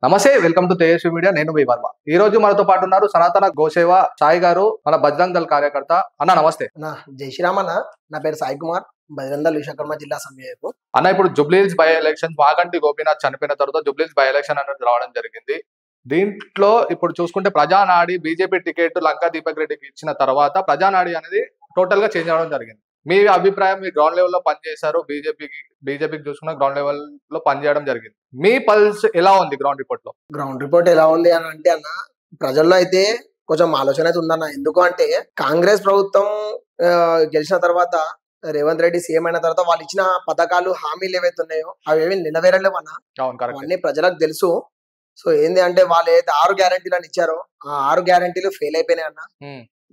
నమస్తే, welcome to Tejaswi media. నేను మీ వర్మ. ఈ రోజు మనతో పాటు ఉన్నారు సనాతన గోసేవ సాయి గారు, మన బజరంగ్ దళ్ కార్యకర్త. అన్న నమస్తే. జై శ్రీరామ్ అన్న. నా పేరు సాయి కుమార్, బజరంగ్ దళ్ విశాఖపట్నం జిల్లా సమన్వయకు. అన్న, ఇప్పుడు జుబ్లీహిల్స్ బై ఎలక్షన్, వాగంటి గోపీనాథ్ చనిపోయిన తర్వాత జుబ్లీహిల్స్ బై ఎలక్షన్ అనేది రావడం జరిగింది. దీంట్లో ఇప్పుడు చూసుకుంటే ప్రజానాడి బీజేపీ టికెట్ లంకా దీపక్ రెడ్డికి ఇచ్చిన తర్వాత ప్రజానాడి అనేది టోటల్ గా చేంజ్ అవడం జరిగింది. మీ అభిప్రాయం, మీ గ్రౌండ్ లెవెల్ లో పనిచేశారు, బీజేపీకి చూసుకున్న గ్రౌండ్ లెవెల్ లో పనిచేయడం జరిగింది. మీ పల్స్ ఎలా ఉంది గ్రౌండ్ రిపోర్ట్ లో? గ్రౌండ్ రిపోర్ట్ ఎలా ఉంది అని అంటే అన్న, ప్రజల్లో అయితే కొంచెం ఆలోచన అయితే ఉందన్న. ఎందుకు అంటే కాంగ్రెస్ ప్రభుత్వం గెలిచిన తర్వాత, రేవంత్ రెడ్డి సీఎం అయిన తర్వాత వాళ్ళు ఇచ్చిన పథకాలు, హామీలు ఏవైతే ఉన్నాయో అవేమి నెరవేరలేవన్న. అవన్నీ ప్రజలకు తెలుసు. సో ఏంది అంటే వాళ్ళు ఏదైతే 6 గ్యారెంటీలు అని ఇచ్చారో ఆ 6 గ్యారెంటీలు ఫెయిల్ అయిపోయినాయి అన్న.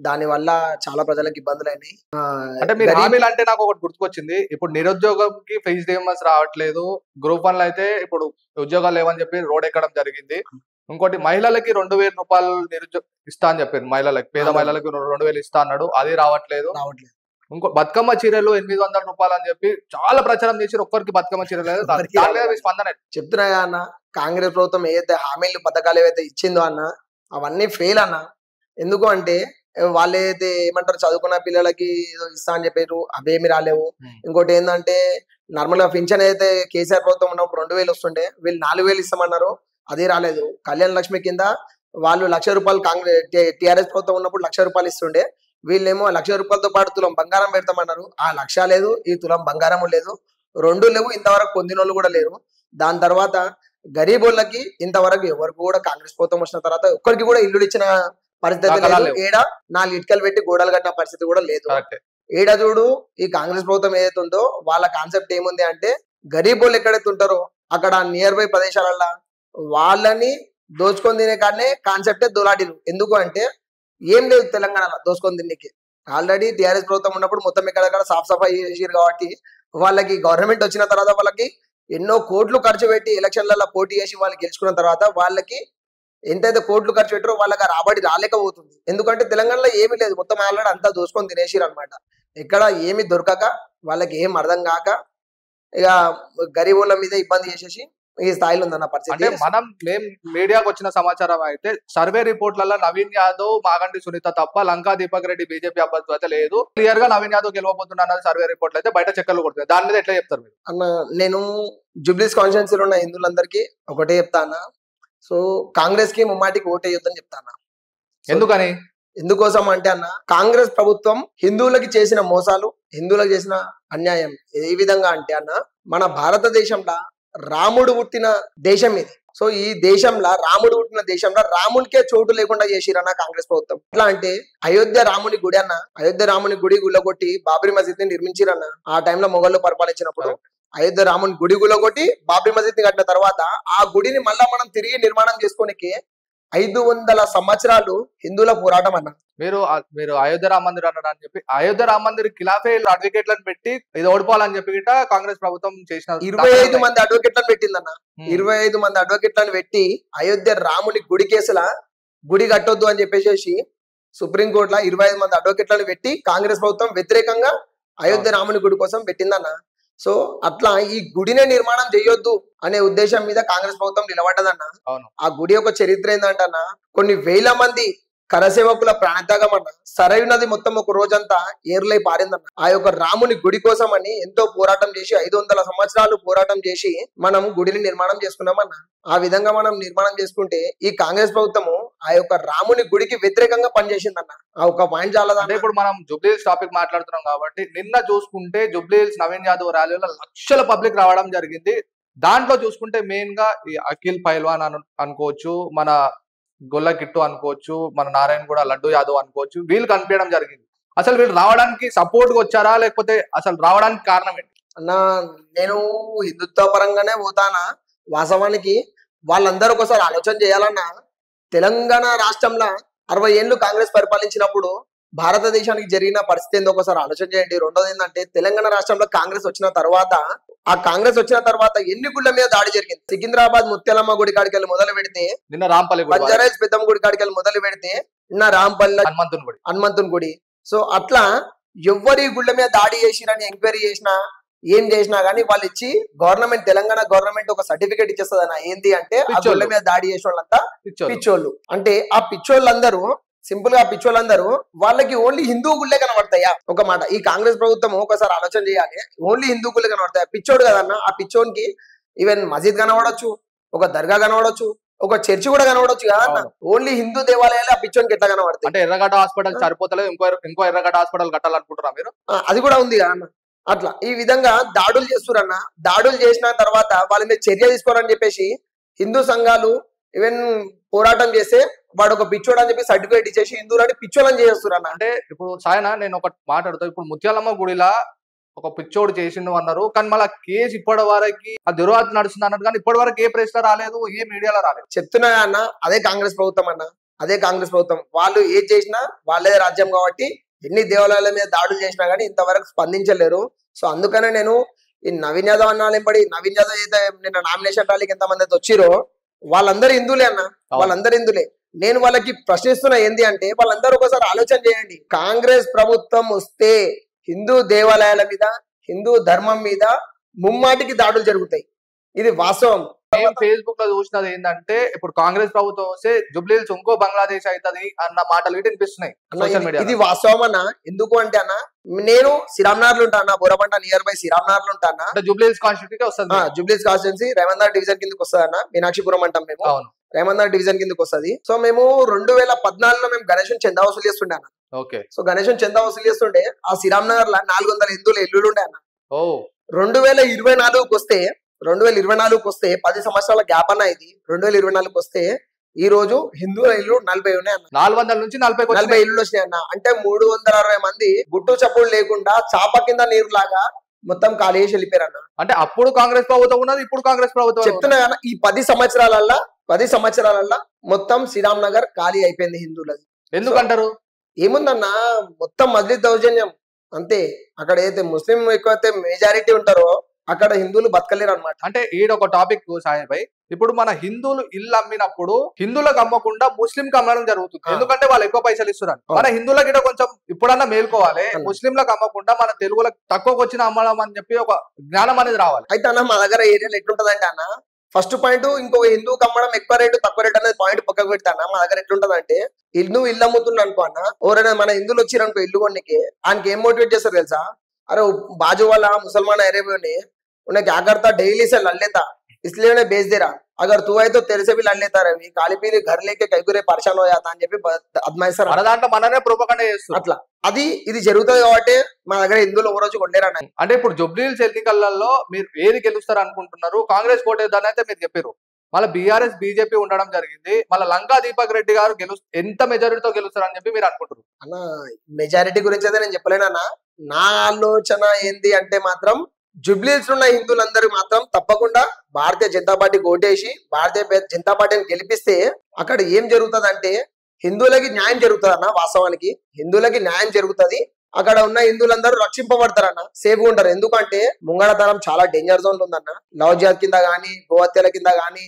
దాని వల్ల చాలా ప్రజలకు ఇబ్బందులు అయినాయి. అంటే మీరు హామీలు అంటే నాకు ఒకటి గుర్తుకొచ్చింది. ఇప్పుడు నిరుద్యోగంకి ఫీజు రియంబర్స్ రావట్లేదు. గ్రూప్ 1 లో అయితే ఇప్పుడు ఉద్యోగాలు లేవని చెప్పి రోడ్ ఎక్కడం జరిగింది. ఇంకోటి మహిళలకి 2000 రూపాయలు ఇస్తా అని చెప్పారు. మహిళలకి, పేద మహిళలకి 2000 ఇస్తా అన్నాడు, అది రావట్లేదు. ఇంకో బతుకమ్మ చీరలు 800 రూపాయలు అని చెప్పి చాలా ప్రచారం చేసి ఒక్కరికి బతుకమ్మ చీరలు స్పందన చెప్తున్నా అన్న. కాంగ్రెస్ ప్రభుత్వం ఏదైతే హామీలు, పథకాలు ఏవైతే ఇచ్చిందో అన్న, అవన్నీ ఫెయిల్ అన్న. ఎందుకు అంటే వాళ్ళు ఏదైతే ఏమంటారు, చదువుకున్న పిల్లలకి ఏదో ఇస్తా అని చెప్పారు, అవేమి రాలేవు. ఇంకోటి ఏంటంటే నార్మల్ గా పింఛన్ అయితే కేసీఆర్ ప్రభుత్వం ఉన్నప్పుడు 2000 వస్తుండే, వీళ్ళు 4000 ఇస్తామన్నారు, అది రాలేదు. కళ్యాణ లక్ష్మి కింద వాళ్ళు 1,00,000 రూపాయలు టీఆర్ఎస్ ప్రభుత్వం ఉన్నప్పుడు 1,00,000 రూపాయలు ఇస్తుండే, వీళ్ళేమో 1,00,000 రూపాయలతో పాటు తులం బంగారం పెడతామన్నారు. ఆ 1,00,000 లేదు, ఈ తులం బంగారం లేదు, 2 లేవు. ఇంతవరకు పొందినోళ్ళు కూడా లేరు. దాని తర్వాత గరీబోళ్ళకి ఇంతవరకు ఎవరికి కూడా కాంగ్రెస్ ప్రభుత్వం వచ్చిన తర్వాత ఒక్కరికి కూడా ఇల్లు ఇచ్చిన పరిస్థితి లేదు. ఏడ 4 ఇటుకలు పెట్టి గోడలు కట్టిన పరిస్థితి కూడా లేదు. ఏడ చూడు, ఈ కాంగ్రెస్ ప్రభుత్వం ఏదైతే ఉందో వాళ్ళ కాన్సెప్ట్ ఏముంది అంటే, గరీబోళ్ళు ఎక్కడైతే ఉంటారో అక్కడ నియర్ బై ప్రదేశాలలో వాళ్ళని దోచుకొని తినే కాడనే కాన్సెప్టే దోలాడిలు. ఎందుకు అంటే ఏం లేదు తెలంగాణలో దోచుకొని తినేకి. ఆల్రెడీ టీఆర్ఎస్ ప్రభుత్వం ఉన్నప్పుడు మొత్తం ఎక్కడెక్కడ సాఫ్ సఫాయి చేసారు కాబట్టి, వాళ్ళకి గవర్నమెంట్ వచ్చిన తర్వాత వాళ్ళకి ఎన్నో కోట్లు ఖర్చు పెట్టి ఎలక్షన్లలో పోటీ చేసి వాళ్ళు గెలుచుకున్న తర్వాత వాళ్ళకి ఎంతైతే కోట్లు ఖర్చు పెట్టారో వాళ్ళకి రాబడి రాలేకపోతుంది. ఎందుకంటే తెలంగాణలో ఏమీ లేదు, మొత్తం ఆల్రెడీ అంతా దోచుకొని తినేసిరు అనమాట. ఎక్కడ ఏమి దొరకక, వాళ్ళకి ఏం అర్థం కాక ఇక గరీబుల మీద ఇబ్బంది చేసేసి ఈ స్థాయిలో ఉందన్న పరిస్థితి. అంటే మేము మీడియాకు వచ్చిన సమాచారం అయితే సర్వే రిపోర్ట్లలో నవీన్ యాదవ్, మాగంటి సునీత తప్ప లంకా దీపక్ రెడ్డి బీజేపీ అభ్యర్థి అయితే లేదు. క్లియర్ గా నవీన్ యాదవ్ గెలవబోతున్నా అన్నది సర్వే రిపోర్ట్లు అయితే బయట చక్కర్లు కొడుతుంది. దాని మీద ఎట్లా చెప్తారు మీరు? అన్న, నేను జుబ్లీస్ కాన్స్టిట్యున్సీలో ఉన్న హిందువులందరికీ ఒకటే చెప్తానా, సో కాంగ్రెస్ కి ముమ్మాటికి ఓటేయొద్దని చెప్తానా. ఎందుకని? ఎందుకోసం అంటే అన్న, కాంగ్రెస్ ప్రభుత్వం హిందువులకి చేసిన మోసాలు, హిందువులకు చేసిన అన్యాయం ఏ విధంగా అంటే అన్న, మన భారతదేశంలో రాముడు పుట్టిన దేశం ఇది. సో ఈ దేశంలో, రాముడు పుట్టిన దేశంలో రామునికే చోటు లేకుండా చేసిరన్న కాంగ్రెస్ ప్రభుత్వం. ఎట్లా అంటే అయోధ్య రాముని గుడి అన్న, అయోధ్య రాముని గుడి గుల్లగొట్టి బాబ్రీ మసీద్ ని నిర్మించిరన్న. ఆ టైంలో మొఘళ్ళు పరిపాలించినప్పుడు అయోధ్య రాముని గుడి గుల్లగొట్టి బాబ్రీ మసీద్ ని కట్టిన తర్వాత ఆ గుడిని మళ్ళా మనం తిరిగి నిర్మాణం చేసుకోనికి 500 సంవత్సరాలు హిందువుల పోరాటం అన్న. మీరు అయోధ్య రామ మందిర్ అన్నారు అని చెప్పి, అయోధ్య రామ మందిర్ ఖిలాఫే అడ్వకేట్లను పెట్టి ఇది ఓడిపోవాలని చెప్పి కాంగ్రెస్ ప్రభుత్వం చేసిన 25 మంది అడ్వకేట్లను పెట్టిందన్న. 25 మంది అడ్వకేట్లను పెట్టి అయోధ్య రాముని గుడి కేసుల గుడి కట్టొద్దు అని చెప్పేసి సుప్రీంకోర్టులో 25 మంది అడ్వకేట్లను పెట్టి కాంగ్రెస్ ప్రభుత్వం వ్యతిరేకంగా అయోధ్య రాముని గుడి కోసం పెట్టిందన్న. సో అట్లా ఈ గుడినే నిర్మాణం చేయొద్దు అనే ఉద్దేశం మీద కాంగ్రెస్ ప్రభుత్వం నిలబడ్డదన్న. ఆ గుడి యొక్క చరిత్ర ఏంటంటన్న, కొన్ని వేల మంది కరసేవకుల ప్రాణత్యాగం అన్న. సరైన నది మొత్తం ఒక రోజంతా ఏర్లై పారిందన్న. ఆ యొక్క రాముని గుడి కోసం అని ఎంతో పోరాటం చేసి 500 సంవత్సరాలు పోరాటం చేసి మనం గుడిని నిర్మాణం చేసుకున్నామన్న. ఆ విధంగా మనం నిర్మాణం చేసుకుంటే ఈ కాంగ్రెస్ ప్రభుత్వము ఆ యొక్క రాముని గుడికి వ్యతిరేకంగా పనిచేసిందన్న. ఆ ఒక పాయింట్ చాలా. అంటే ఇప్పుడు మనం జుబ్లీహిల్స్ టాపిక్ మాట్లాడుతున్నాం కాబట్టి, నిన్న చూసుకుంటే జుబ్లీహిల్స్ నవీన్ యాదవ్ ర్యాలీలో లక్షల పబ్లిక్ రావడం జరిగింది. దాంట్లో చూసుకుంటే మెయిన్ గా ఈ అఖిల్ పైల్వాన్ అనుకోవచ్చు, మన గొల్ల కిట్టు అనుకోవచ్చు, మన నారాయణ కూడా లడ్డు యాదవ్ అనుకోవచ్చు, వీళ్ళు కనిపించడం జరిగింది. అసలు వీళ్ళు రావడానికి సపోర్ట్ గా వచ్చారా, లేకపోతే అసలు రావడానికి కారణం ఏంటి అన్న? నేను హిందుత్వ పరంగానే పోతానా. వాస్తవానికి వాళ్ళందరూ ఒకసారి ఆలోచన చేయాలన్నా, తెలంగాణ రాష్ట్రంలో 60 ఏళ్ళు కాంగ్రెస్ పరిపాలించినప్పుడు భారతదేశానికి జరిగిన పరిస్థితి ఏందో ఒకసారి ఆలోచన చేయండి. రెండోది ఏంటంటే, తెలంగాణ రాష్ట్రంలో కాంగ్రెస్ వచ్చిన తర్వాత, ఆ కాంగ్రెస్ వచ్చిన తర్వాత ఎన్ని గుళ్ళ మీద దాడి జరిగింది. సికింద్రాబాద్ ముత్యాలమ్మ గుడి కాడికెళ్ళి మొదలు పెడితే, నిన్న రాంపల్లి బంజారాజ్ పెద్దమ్మ గుడి కాడికెళ్ళి మొదలు పెడితే, నిన్న రాంపల్లి హనుమంతుని గుడి. సో అట్లా ఎవరి గుళ్ళ మీద దాడి చేసిరని ఎంక్వైరీ చేసినా ఏం చేసినా గానీ వాళ్ళు ఇచ్చి గవర్నమెంట్ తెలంగాణ గవర్నమెంట్ ఒక సర్టిఫికేట్ ఇచ్చేస్తుంది అన్న. ఏంటి అంటే ఆ పిచ్చోళ్ళు. గొల్ల మీద దాడి చేసిన వాళ్ళంతా పిచ్చోళ్ళు. పిచ్చోళ్ళు. అంటే ఆ పిచ్చోళ్ళందరూ సింపుల్ గా పిచ్చోళ్ళందరూ వాళ్ళకి ఓన్లీ హిందూ గుళ్ళే కనబడతాయా? ఒక మాట, ఈ కాంగ్రెస్ ప్రభుత్వం ఒకసారి ఆలోచన చేయాలి. ఓన్లీ హిందూ గుళ్ళే కనబడతాయా? పిచ్చోడు కదన్న. ఆ పిచ్చోనికి ఈవెన్ మసీద్ కనబడొచ్చు, ఒక దర్గా కనబడొచ్చు, ఒక చర్చి కూడా కనబడొచ్చు కదా అన్న. అవును. ఓన్లీ హిందూ దేవాలయాలు ఆ పిచ్చోనికి ఎట్లా కనబడతాయి? అంటే ఎర్రగడ్డ హాస్పిటల్ సరిపోతలేదు, ఇంకో ఎర్రగడ్డ హాస్పిటల్ కట్టాలనుకుంటున్నా మీరు? అది కూడా ఉంది కదా అన్న. అట్లా ఈ విధంగా దాడులు చేస్తురన్న. దాడులు చేసిన తర్వాత వాళ్ళ మీద చర్య తీసుకోవాలని చెప్పేసి హిందూ సంఘాలు ఈవెన్ పోరాటం చేస్తే వాడు ఒక పిచ్చోడు అని చెప్పి సర్టిఫికేట్ ఇచ్చేసి హిందువులని పిచ్చోళ్ళని చేస్తురన్న. అంటే ఇప్పుడు సాయన నేను ఒక మాట్లాడుతా, ఇప్పుడు ముత్యాలమ్మ గుడిలా ఒక పిచ్చోడు చేసిండు అన్నారు, కానీ మళ్ళీ కేసు ఇప్పటి వరకు ఆ దుర్వార్త నడుస్తుంది అన్నారు, కానీ ఇప్పటి వరకు ఏ ప్రెస్ లో రాలేదు, ఏ మీడియాలో రాలేదు. చెప్తున్నా అన్న, అదే కాంగ్రెస్ ప్రభుత్వం అన్న. అదే కాంగ్రెస్ ప్రభుత్వం. వాళ్ళు ఏది చేసినా వాళ్ళే రాజ్యం కాబట్టి ఎన్ని దేవాలయాల మీద దాడులు చేసినా గానీ ఇంతవరకు స్పందించలేరు. సో అందుకనే నేను ఈ నవీన్ యాదవ్ అన్నాళ్ళెంబడి, నవీన్ యాదవ్ అయితే నిన్న నామినేషన్ ర్యాలీకి ఎంతమంది అయితే వచ్చిరో వాళ్ళందరూ హిందువులే అన్న. వాళ్ళందరూ హిందువులే. నేను వాళ్ళకి ప్రశ్నిస్తున్నా ఏంటి అంటే వాళ్ళందరూ ఒకసారి ఆలోచన చేయండి. కాంగ్రెస్ ప్రభుత్వం వస్తే హిందూ దేవాలయాల మీద, హిందూ ధర్మం మీద ముమ్మాటికి దాడులు జరుగుతాయి. ఇది వాస్తవం. నేను ఫేస్బుక్ లో చూసినది ఏంటంటే ఇప్పుడు కాంగ్రెస్ ప్రభుత్వం వస్తే జుబ్లీహిల్స్ ఇంకో బంగ్లాదేశ్ అవుతుంది అన్న మాటలు ఇటు వినిపిస్తున్నాయి సోషల్ మీడియా. ఇది వాస్తవం అన్న. ఎందుకు అంటే అన్న, నేను శ్రీరామ్నగర్ ఉంటా అన్న, బోరబంట నియర్ బై శ్రీరామ్నగర్ ఉంటా అన్న. అంటే జుబ్లీహిల్స్ కాన్స్టిట్యూన్సీ వస్తుంది. జుబ్లీహిల్స్ కాన్స్టిట్యున్సీ రేవంత్ డివిజన్ కిందకి వస్తుంది అన్న. మీనాక్షిపురం అంటాం మేము. అవును. రేవంత్ డివిజన్ కిందకి వస్తుంది. సో మేము 2014లో మేము గణేశం చందా వసూలు చేస్తుండే అన్న. ఓకే. సో గణేశం చందా వసూలు చేస్తుండే ఆ శ్రీరామ్నగర్ లో 400 హిందువుల ఇల్లులు ఉండే అన్న. ఓ 2024కి వస్తే 2024కి వస్తే 10 సంవత్సరాల గ్యాప్ అన్న ఇది. 2024కి వస్తే ఈ రోజు హిందువుల ఇల్లు 40 ఉన్నాయి అన్న. 400 నుంచి 40 ఇల్లు వచ్చినాయి అన్న. అంటే 360 మంది గుట్టు చప్పుడు లేకుండా చాప కింద నీరు లాగా మొత్తం ఖాళీ చేసి వెళ్ళిపోయారు అన్న. అంటే అప్పుడు కాంగ్రెస్ ప్రభుత్వం ఉన్నది, ఇప్పుడు కాంగ్రెస్ ప్రభుత్వం చెప్తున్నా కదా, ఈ 10 సంవత్సరాలల్లా మొత్తం శ్రీరామ్ నగర్ ఖాళీ అయిపోయింది హిందువులది. ఎందుకంటారు? ఏముందన్న, మొత్తం మస్జిద్ దౌర్జన్యం అంతే. అక్కడ ఏదైతే ముస్లిం ఎక్కువైతే మెజారిటీ ఉంటారో అక్కడ హిందువులు బతకలేరు అనమాట. అంటే ఈడ ఒక టాపిక్ సాయి భాయ్, ఇప్పుడు మన హిందువులు ఇల్లు అమ్మినప్పుడు హిందువులకు అమ్మకుండా ముస్లింకి అమ్మడం జరుగుతుంది. ఎందుకంటే వాళ్ళు ఎక్కువ పైసలు ఇస్తున్నారు. మన హిందువులకి ఇట కొంచెం ఇప్పుడన్నా మేల్కోవాలి, ముస్లింలకు అమ్మకుండా మన తెలుగులకు తక్కువకు వచ్చిన అమ్మడం అని చెప్పి ఒక జ్ఞానం అనేది రావాలి. అయితే అన్న మా దగ్గర ఏరియాలో ఎట్లుంటదంటే అన్న, ఫస్ట్ పాయింట్ ఇంకొక హిందువుకి అమ్మడం ఎక్కువ రేటు తక్కువ రేటు అనేది పాయింట్ పక్కకు పెడతాను. మా దగ్గర ఎట్లుంటదంటే, నువ్వు ఇల్లు అమ్ముతున్నా అనుకో అన్న, ఎవరైనా మన హిందువులు వచ్చిరనుకో ఇల్లు కొన్నికి, ఆయనకి ఏం మోటివేట్ చేస్తారు తెలుసా? अरे बाजू वाला मुसलमान अरेबियों ने उन्हें क्या करता, डेली से लड़ लेता, इसलिए उन्हें बेच दे रहा. अगर तू है तो तेरे से भी लड़ लेता रवि, काली पीली घर लेके कैकुरे परेशान हो जाता అని చెప్పి అద్మైసర్ మన దాంట్లో మననే ప్రొపగండా చేస్తారు. అట్లా అది ఇది జరుగుతుంది కాబట్టి మా దగ్గర హిందువులు ఒక రోజు కొండేరన్న. అంటే ఇప్పుడు జుబ్లీహిల్స్ ఎన్నికలలో మీరు ఏది గెలుస్తారు అనుకుంటున్నారు? కాంగ్రెస్ కోటేద్దని అయితే మీరు చెప్పారు. మళ్ళీ బీఆర్ఎస్ బీజేపీ ఉండడం జరిగింది. మళ్ళీ లంకా దీపక్ రెడ్డి గారు ఎంత మెజారిటీతో గెలుస్తారు అని చెప్పి మీరు అనుకుంటారు? అన్న మెజారిటీ గురించి అయితే నేను చెప్పలేనన్నా. నా ఆలోచన ఏంది అంటే మాత్రం జుబ్లీహిల్స్ ఉన్న హిందువులందరూ మాత్రం తప్పకుండా భారతీయ జనతా పార్టీ ఓటేసి భారతీయ జనతా పార్టీని గెలిపిస్తే అక్కడ ఏం జరుగుతుంది అంటే హిందువులకి న్యాయం జరుగుతుంది అన్న. వాస్తవానికి హిందువులకి న్యాయం జరుగుతుంది. అక్కడ ఉన్న హిందువులందరూ రక్షింపబడతారన్న, సేఫ్గా ఉంటారు. ఎందుకంటే ముంగళతరం చాలా డేంజర్ జోన్ ఉందన్న. లవ్ జిహాద్ కింద గానీ, గోహత్యల కింద గానీ,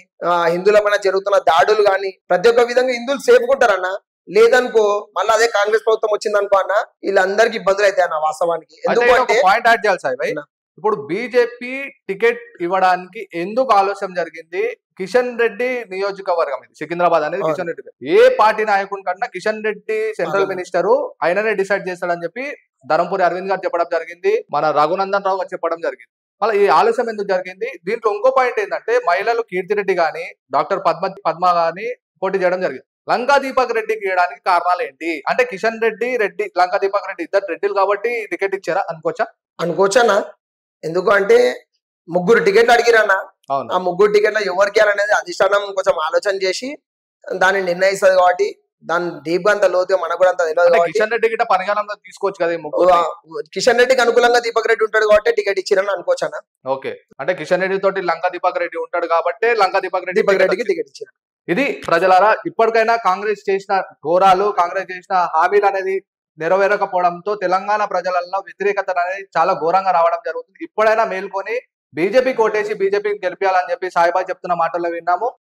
హిందువుల పైన జరుగుతున్న దాడులు గానీ, ప్రతి ఒక్క విధంగా హిందువులు సేఫ్గా ఉంటారన్న. లేదనుకో మళ్ళీ అదే కాంగ్రెస్ ప్రభుత్వం వచ్చిందనుకో అన్న, వీళ్ళందరికీ ఇబ్బందులు అయితే అన్న వాస్తవానికి. ఎందుకంటే పాయింట్ యాడ్ చేయాలి సాయి భాయ్, ఇప్పుడు బీజేపీ టికెట్ ఇవ్వడానికి ఎందుకు ఆలోచన జరిగింది? కిషన్ రెడ్డి నియోజకవర్గం ఇది, సికింద్రాబాద్ అనేది కిషన్ రెడ్డి. ఏ పార్టీ నాయకుని కన్నా కిషన్ రెడ్డి సెంట్రల్ మినిస్టర్, ఆయననే డిసైడ్ చేస్తాడని చెప్పి ధర్మపురి అరవింద్ గారు చెప్పడం జరిగింది, మన రఘునందన్ రావు గారు చెప్పడం జరిగింది. అలా ఈ ఆలోచన ఎందుకు జరిగింది? దీంట్లో ఇంకో పాయింట్ ఏంటంటే మహిళలు కీర్తిరెడ్డి గాని, డాక్టర్ పద్మ గాని పోటీ చేయడం జరిగింది. లంకా దీపక్ రెడ్డికి ఇవ్వడానికి కారణాలు ఏంటి? అంటే కిషన్ రెడ్డి, లంకా దీపక్ రెడ్డి ఇద్దరు రెడ్డిలు కాబట్టి టికెట్ ఇచ్చారా అనుకోవచ్చా? ఎందుకు అంటే 3 టికెట్లు అడిగిరన్న. ఆ 3 టికెట్ల ఎవరికి అనేది అధిష్టానం కొంచెం ఆలోచన చేసి దాన్ని నిర్ణయిస్తుంది కాబట్టి దాని డీప్ అంత లోతుగా మనకు కూడా అంత తెలియదు. కిషన్ రెడ్డికి పనిగానంగా తీసుకోవచ్చు కదా. కిషన్ రెడ్డికి అనుకూలంగా దీపక్ రెడ్డి ఉంటాడు కాబట్టి టికెట్ ఇచ్చిరని అనుకోవచ్చా? ఓకే, అంటే కిషన్ రెడ్డి తోటి లంకా దీపక్ రెడ్డి ఉంటాడు కాబట్టి లంకా దీపక్ రెడ్డికి టికెట్ ఇచ్చారు. ఇది ప్రజలారా, ఇప్పటికైనా కాంగ్రెస్ చేసిన ఘోరాలు, కాంగ్రెస్ చేసిన హామీలు అనేది నెరవేరకపోవడంతో తెలంగాణ ప్రజలలో వ్యతిరేకత అనేది చాలా ఘోరంగా రావడం జరుగుతుంది. ఇప్పుడైనా మేల్కొని బీజేపీ కోటేసి బీజేపీకి గెలిపించాలని చెప్పి సాయిబాబా చెప్తున్న మాటల్లో విన్నాము.